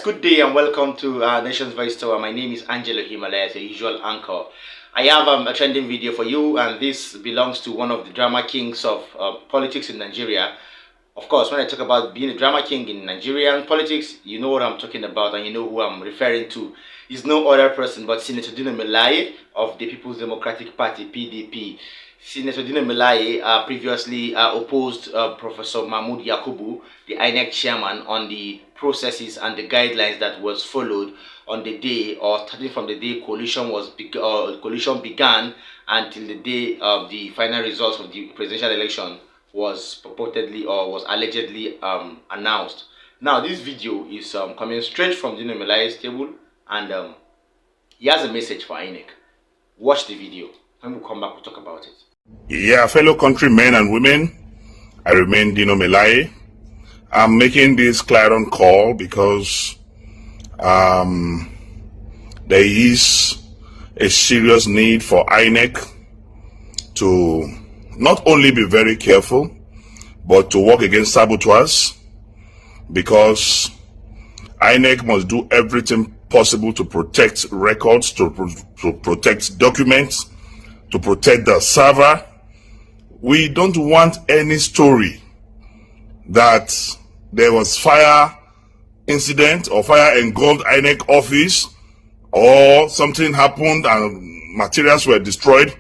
good day and welcome to Nation's Voice Tower. My name is Angelo Himalaya, as a usual anchor. I have a trending video for you, and this belongs to one of the drama kings of politics in Nigeria. Of course, when I talk about being a drama king in Nigerian politics, you know what I'm talking about and you know who I'm referring to. He's no other person but Senator Dino Melaye of the People's Democratic Party, PDP. Senator Dino Melaye previously opposed Professor Mahmoud Yakubu, the INEC chairman, on the processes and the guidelines that was followed on the day, or starting from the day coalition began until the day of the final results of the presidential election was purportedly or was allegedly announced. Now, this video is coming straight from Dino Melaye's table, and he has a message for INEC. Watch the video. When we come back, we'll talk about it. Yeah, fellow countrymen and women, I remain Dino Melaye. I'm making this clarion call because there is a serious need for INEC to not only be very careful, but to work against saboteurs, because INEC must do everything possible to protect records, to protect documents, to protect the server. We don't want any story that there was fire incident or fire engulfed INEC office, or something happened and materials were destroyed.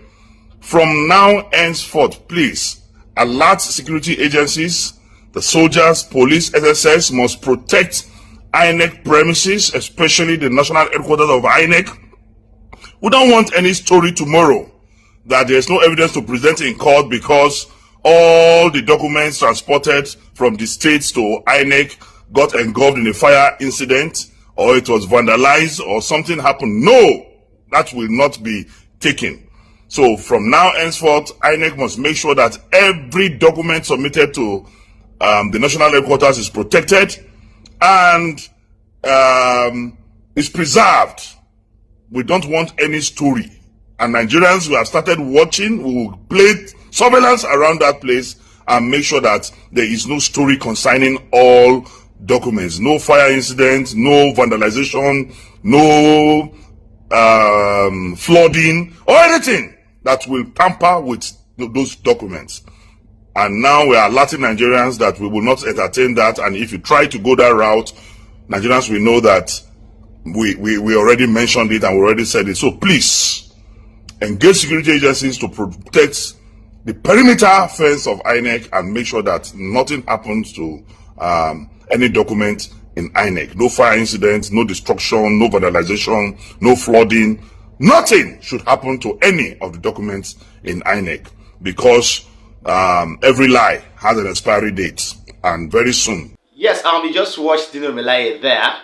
From now henceforth, please alert security agencies, the soldiers, police, SSS must protect INEC premises, especially the national headquarters of INEC. We don't want any story tomorrow that there's no evidence to present in court because all the documents transported from the states to INEC got engulfed in a fire incident, or it was vandalized, or something happened. No, that will not be taken. So from now henceforth, INEC must make sure that every document submitted to the national headquarters is protected and is preserved. We don't want any story. And Nigerians who have started watching will play surveillance around that place and make sure that there is no story concerning all documents. No fire incidents, no vandalization, no flooding, or anything that will tamper with those documents. And now we are alerting Nigerians that we will not entertain that. And if you try to go that route, Nigerians will know that we already mentioned it and we already said it. So please, engage security agencies to protect the perimeter fence of INEC and make sure that nothing happens to any document in INEC. No fire incidents, no destruction, no vandalization, no flooding. Nothing should happen to any of the documents in INEC, because every lie has an expiry date, and very soon. Yes, we just watched Dino Melaye there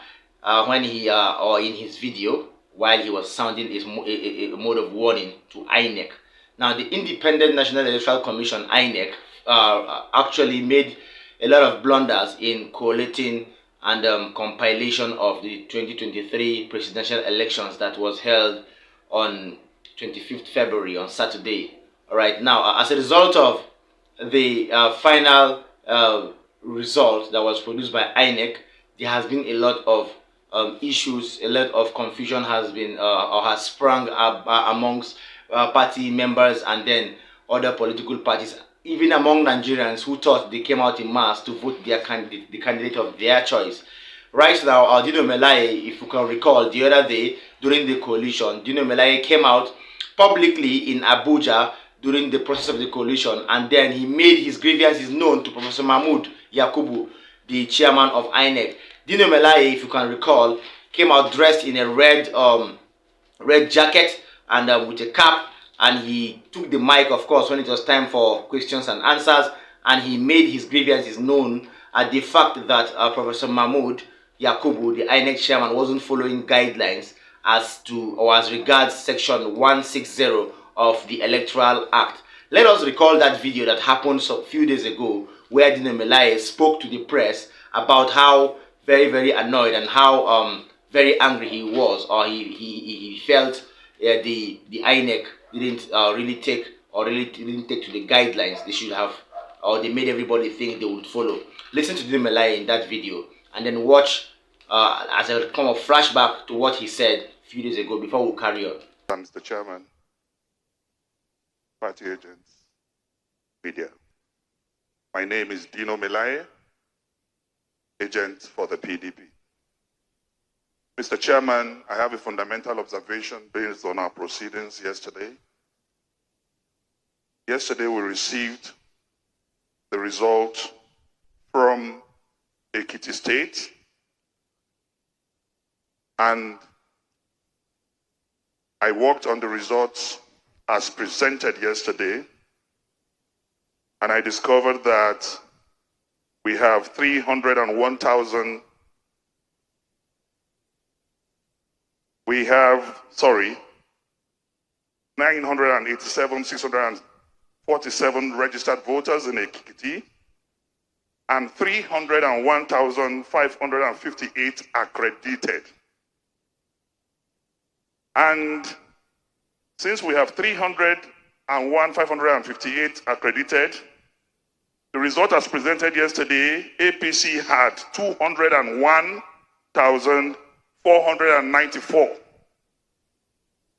when he, or in his video, while he was sounding a mode of warning to INEC. Now, the Independent National Electoral Commission, INEC, actually made a lot of blunders in collating and compilation of the 2023 presidential elections that was held on 25th February, on Saturday. All right, now, as a result of the final result that was produced by INEC, there has been a lot of issues, a lot of confusion has been or has sprung up amongst party members and then other political parties, even among Nigerians who thought they came out in mass to vote their candidate, the candidate of their choice. Right now, Dino Melaye, if you can recall, the other day during the coalition, Dino Melaye came out publicly in Abuja during the process of the coalition, and then he made his grievances known to Professor Mahmoud Yakubu, the chairman of INEC. Dino Melaye, if you can recall, came out dressed in a red jacket and with a cap, and he took the mic, of course, when it was time for questions and answers, and he made his grievances known at the fact that Professor Mahmoud Yakubu, the INEC chairman, wasn't following guidelines as to or as regards section 160 of the Electoral Act. Let us recall that video that happened a few days ago, where Dino Melaye spoke to the press about how very annoyed and how very angry he was, or he felt the INEC didn't really take to the guidelines they should have, or they made everybody think they would follow. Listen to Dino Melaye in that video and then watch as a kind of flashback to what he said a few days ago before we carry on. Mr. Chairman, party agents, media. My name is Dino Melaye, agent for the PDP. Mr. Chairman, I have a fundamental observation based on our proceedings yesterday. Yesterday we received the result from Ekiti State, and I worked on the results as presented yesterday, and I discovered that we have 301,000. We have, 987,647 registered voters in Ekiti, and 301,558 accredited. And since we have 301,558 accredited, the result as presented yesterday, APC had 201,494.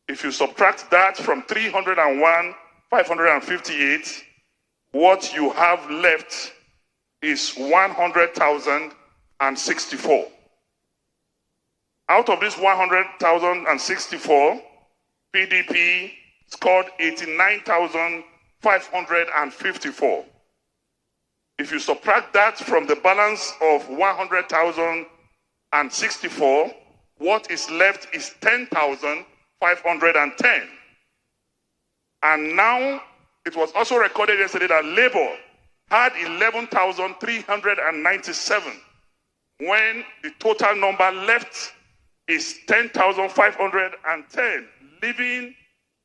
If you subtract that from 301,558, what you have left is 100,064. Out of this 100,064, PDP scored 89,554. If you subtract that from the balance of 100,064, what is left is 10,510. And now, it was also recorded yesterday that Labour had 11,397, when the total number left is 10,510, leaving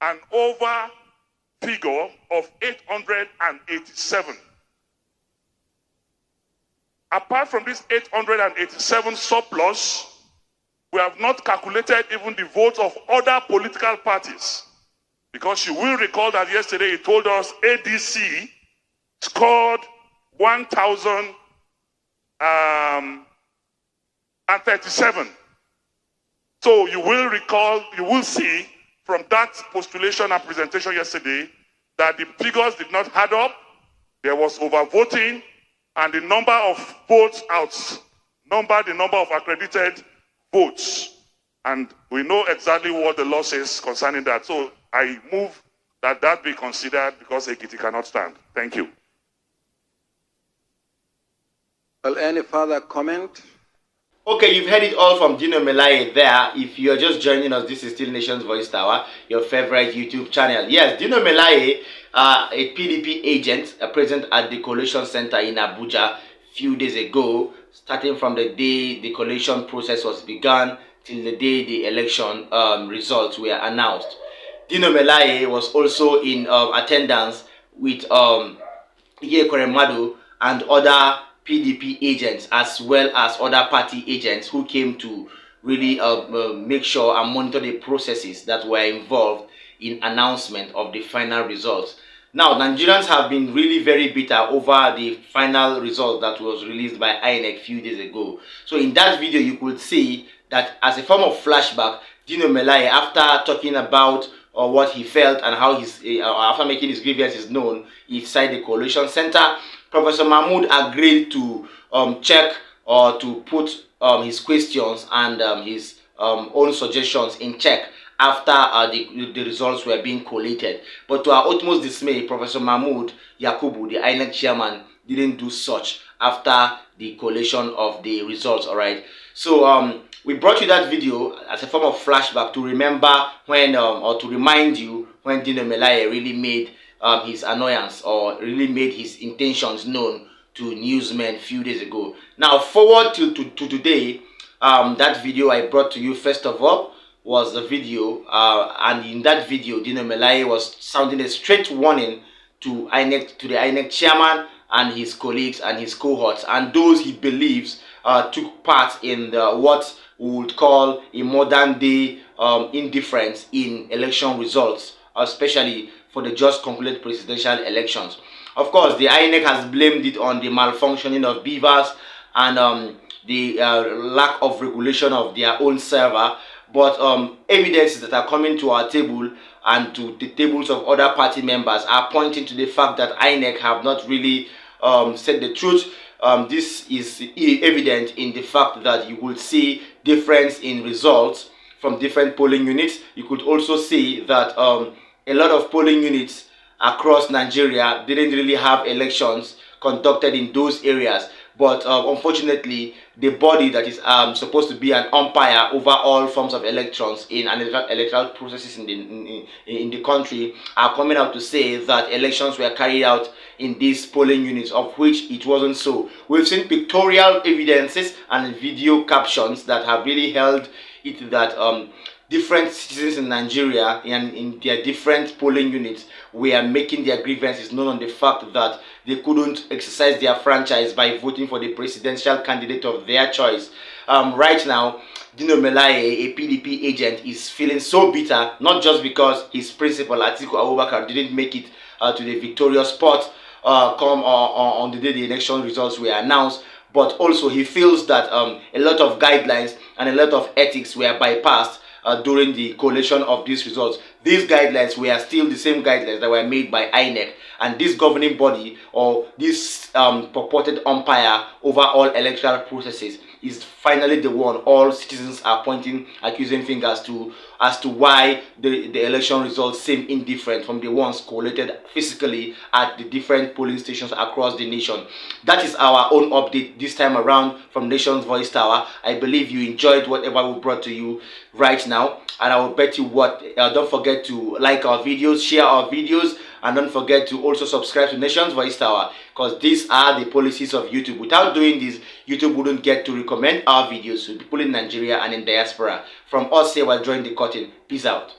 an over figure of 887. Apart from this 887 surplus, we have not calculated even the votes of other political parties. Because you will recall that yesterday he told us ADC scored 1,037. So you will recall, you will see from that postulation and presentation yesterday that the figures did not add up. There was overvoting, and the number of votes outnumbered the number of accredited votes. And we know exactly what the law says concerning that. So I move that that be considered because Ekiti cannot stand. Thank you. Well, any further comment? Okay, you've heard it all from Dino Melaye there. If you're just joining us, this is still Nation's Voice Tower, your favorite YouTube channel. Yes, Dino Melaye, a PDP agent, present at the Collation Center in Abuja a few days ago, starting from the day the collation process was begun till the day the election results were announced. Dino Melaye was also in attendance with Iye Koremadu and other PDP agents, as well as other party agents who came to really make sure and monitor the processes that were involved in announcement of the final results. Now, Nigerians have been really very bitter over the final result that was released by INEC a few days ago. So in that video, you could see that as a form of flashback, Dino Melaye, after talking about what he felt and how after making his grievances known inside the Collation Center, Professor Mahmood agreed to check or to put his questions and his own suggestions in check after the results were being collated. But to our utmost dismay, Professor Mahmood Yakubu, the INEC chairman, didn't do such after the collation of the results. All right. So we brought you that video as a form of flashback to remember when, or to remind you when Dino Melaye really made his annoyance or really made his intentions known to newsmen a few days ago. Now, forward to today, that video I brought to you first of all was the video, and in that video, Dino Melaye was sounding a straight warning to INEC, to the INEC chairman and his colleagues and his cohorts and those he believes took part in what we would call a modern day indifference in election results, especially for the just concluded presidential elections. Of course, the INEC has blamed it on the malfunctioning of beavers and the lack of regulation of their own server. But evidences that are coming to our table and to the tables of other party members are pointing to the fact that INEC have not really said the truth. This is evident in the fact that you will see difference in results from different polling units. You could also see that a lot of polling units across Nigeria didn't really have elections conducted in those areas. But unfortunately, the body that is supposed to be an umpire over all forms of elections in electoral processes in the country are coming out to say that elections were carried out in these polling units, of which it wasn't so. We've seen pictorial evidences and video captions that have really held it that different citizens in Nigeria and in their different polling units were making their grievances known on the fact that they couldn't exercise their franchise by voting for the presidential candidate of their choice. Right now, Dino Melaye, a PDP agent, is feeling so bitter, not just because his principal Atiku Abubakar didn't make it to the victorious spot on the day the election results were announced, but also he feels that a lot of guidelines and a lot of ethics were bypassed during the collation of these results. These guidelines were still the same guidelines that were made by INEC, and this governing body, or this purported umpire over all electoral processes, is finally the one all citizens are pointing accusing fingers to as to why the election results seem indifferent from the ones collated physically at the different polling stations across the nation. That is our own update this time around from Nation's Voice Tower. I believe you enjoyed whatever we brought to you right now, and I will bet you what, don't forget to like our videos, share our videos, and don't forget to also subscribe to Nation's Voice Tower, because these are the policies of YouTube. Without doing this, YouTube wouldn't get to recommend our videos to people in Nigeria and in diaspora. From us here, we're drawing the curtain. Peace out.